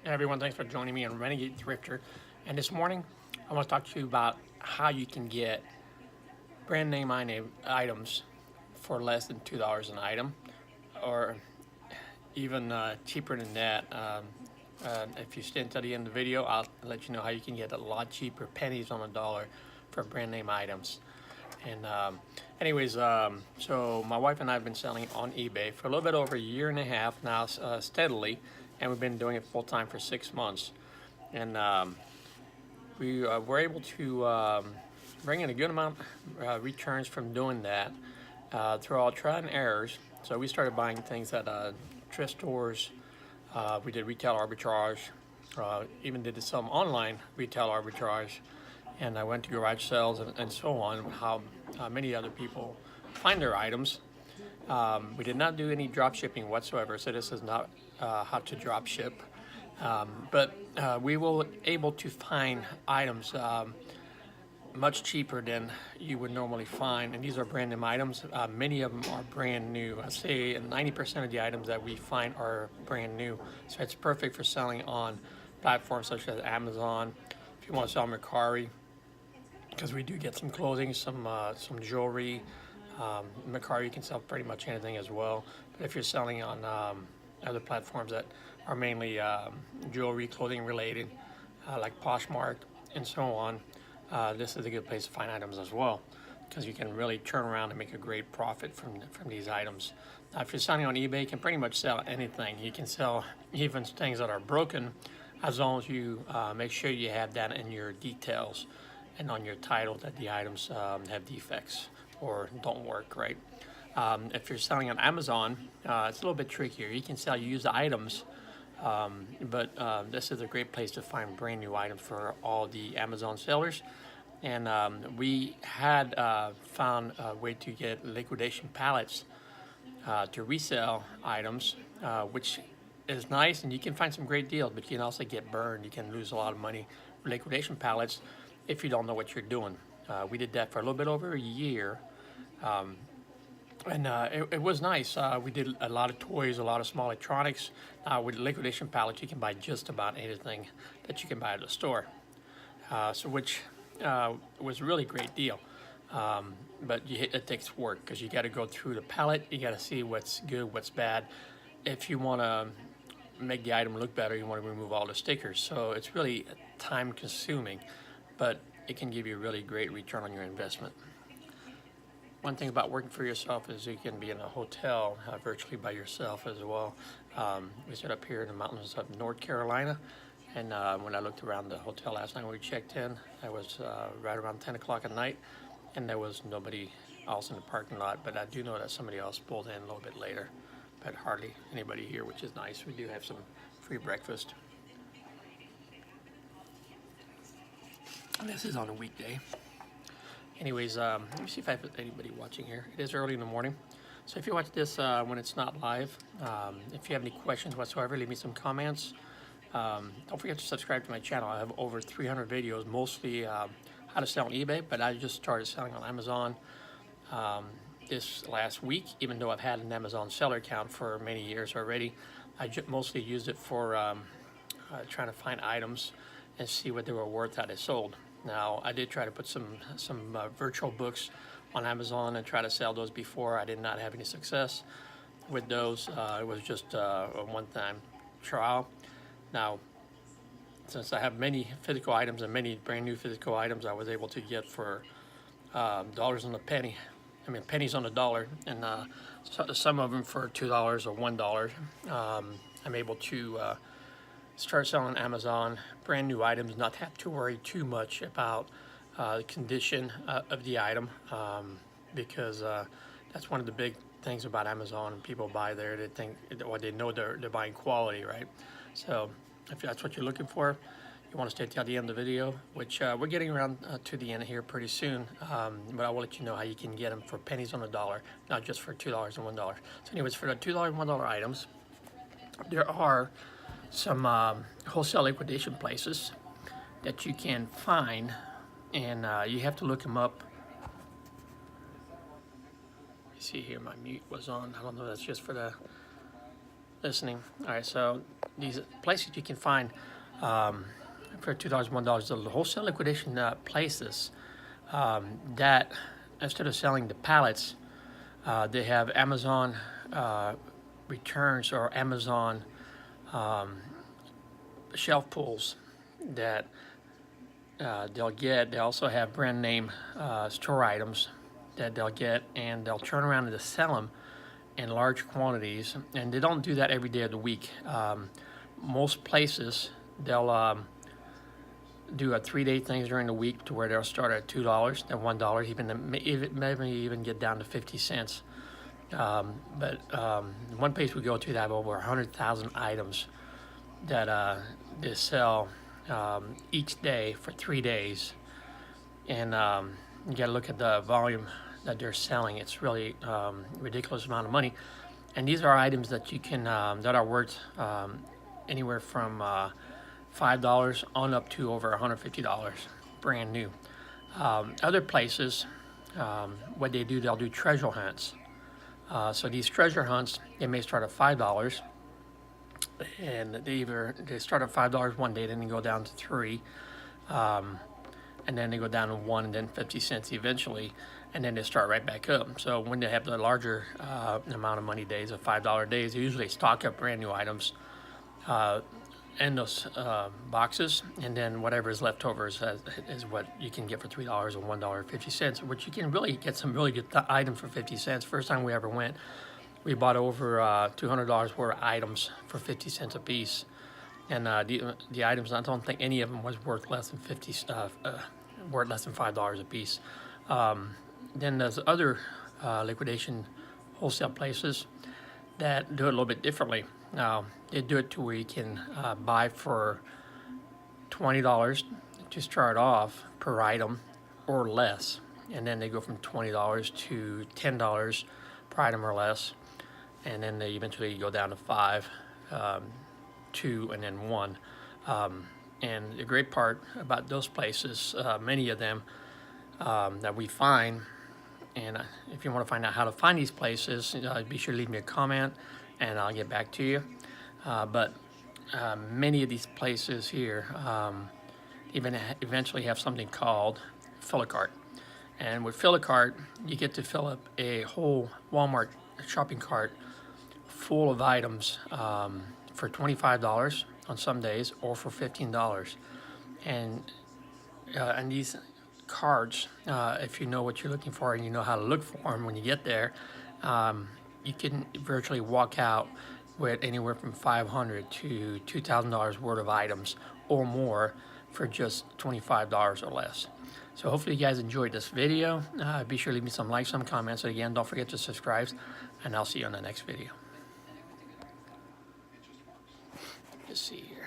Hey everyone, thanks for joining me on Renegade Thrifter. And this morning, I want to talk to you about how you can get brand name items for less than $2 an item, or even cheaper than that. If you stay until the end of the video, I'll let you know how you can get a lot cheaper, pennies on the dollar, for brand name items. And so my wife and I have been selling on eBay for a little bit over a year and a half now, steadily, and we've been doing it full time for 6 months. And we were able to bring in a good amount of returns from doing that through all trial and errors. So we started buying things at thrift stores. We did retail arbitrage, even did some online retail arbitrage, and I went to garage sales and so on, how many other people find their items. We did not do any drop shipping whatsoever, so this is not how to drop ship. But we were able to find items much cheaper than you would normally find, and these are brand name items. Many of them are brand new. I say 90% of the items that we find are brand new, so it's perfect for selling on platforms such as Amazon. If you want to sell Mercari, because we do get some clothing, some jewelry. Mercari, you can sell pretty much anything as well. But if you're selling on other platforms that are mainly jewelry, clothing related, like Poshmark and so on, this is a good place to find items as well, because you can really turn around and make a great profit from these items. Now, if you're selling on eBay, you can pretty much sell anything. You can sell even things that are broken, as long as you make sure you have that in your details and on your title that the items have defects or don't work right. If you're selling on Amazon, it's a little bit trickier. You can sell used items, but this is a great place to find brand new items for all the Amazon sellers. And we had found a way to get liquidation pallets to resell items, which is nice, and you can find some great deals, but you can also get burned. You can lose a lot of money with liquidation pallets if you don't know what you're doing. We did that for a little bit over a year, and it was nice. We did a lot of toys, a lot of small electronics. With liquidation pallets, you can buy just about anything that you can buy at the store, which was a really great deal. But it takes work, because you got to go through the pallet. You got to see what's good, what's bad. If you want to make the item look better, you want to remove all the stickers. So it's really time consuming, but it can give you a really great return on your investment. One thing about working for yourself is you can be in a hotel virtually by yourself as well. We set up here in the mountains of North Carolina, and when I looked around the hotel last night when we checked in, it was right around 10 o'clock at night, and there was nobody else in the parking lot. But I do know that somebody else pulled in a little bit later, but hardly anybody here, which is nice. We do have some free breakfast. This is on a weekday. Anyways, let me see if I have anybody watching here. It is early in the morning, so if you watch this when it's not live, if you have any questions whatsoever, leave me some comments. Don't forget to subscribe to my channel. I have over 300 videos, mostly how to sell on eBay, but I just started selling on Amazon this last week, even though I've had an Amazon seller account for many years already. I mostly used it for trying to find items and see what they were worth that I sold. Now, I did try to put some virtual books on Amazon and try to sell those before. I did not have any success with those. It was just a one-time trial. Now, since I have many physical items and many brand new physical items, I was able to get for dollars on the penny. I mean, pennies on the dollar, and some of them for $2 or $1. I'm able to start selling on Amazon brand new items, not have to worry too much about the condition of the item, because that's one of the big things about Amazon. People buy there, they think, or they know they're buying quality, right? So if that's what you're looking for, you want to stay till the end of the video, which we're getting around to the end here pretty soon, but I will let you know how you can get them for pennies on the dollar, not just for $2 and $1. So anyways, for the $2 and $1 items, there are some wholesale liquidation places that you can find, and you have to look them up. You see here my mute was on. I don't know, that's just for the listening. All right, so these places you can find for $2, $1, the wholesale liquidation places that instead of selling the pallets, they have Amazon returns or Amazon shelf pulls that they'll get. They also have brand name store items that they'll get, and they'll turn around and just sell them in large quantities. And they don't do that every day of the week. Most places they'll do a 3-day things during the week to where they'll start at $2, then $1, maybe even get down to 50 cents. But one place we go to, they have over 100,000 items that they sell each day for 3 days, and you got to look at the volume that they're selling. It's really ridiculous amount of money, and these are items that you can that are worth anywhere from $5 on up to over $150, brand new. Other places, what they do, they'll do treasure hunts. So these treasure hunts, they may start at $5, and they start at $5 one day, then they go down to $3, and then they go down to $1, and then 50 cents eventually, and then they start right back up. So when they have the larger amount of money days, of $5 days, they usually stock up brand new items in those boxes, and then whatever is left over is what you can get for $3 or $1.50, which you can really get some really good items for 50 cents. First time we ever went, we bought over $200 worth of items for 50 cents a piece, and the items, I don't think any of them was worth less than worth less than $5 a piece. Then there's other liquidation wholesale places that do it a little bit differently. Now, they do it to where you can buy for $20 to start off per item or less. And then they go from $20 to $10 per item or less. And then they eventually go down to 5, 2, and then 1. And the great part about those places, many of them that we find, and if you want to find out how to find these places, be sure to leave me a comment and I'll get back to you. But many of these places here eventually have something called fill-a-cart. And with fill-a-cart, you get to fill up a whole Walmart shopping cart full of items for $25 on some days, or for $15. And these cards, if you know what you're looking for and you know how to look for them when you get there, you can virtually walk out with anywhere from $500 to $2,000 worth of items or more for just $25 or less. So hopefully you guys enjoyed this video. Be sure to leave me some likes, some comments. And again, don't forget to subscribe, and I'll see you on the next video. Let's see here.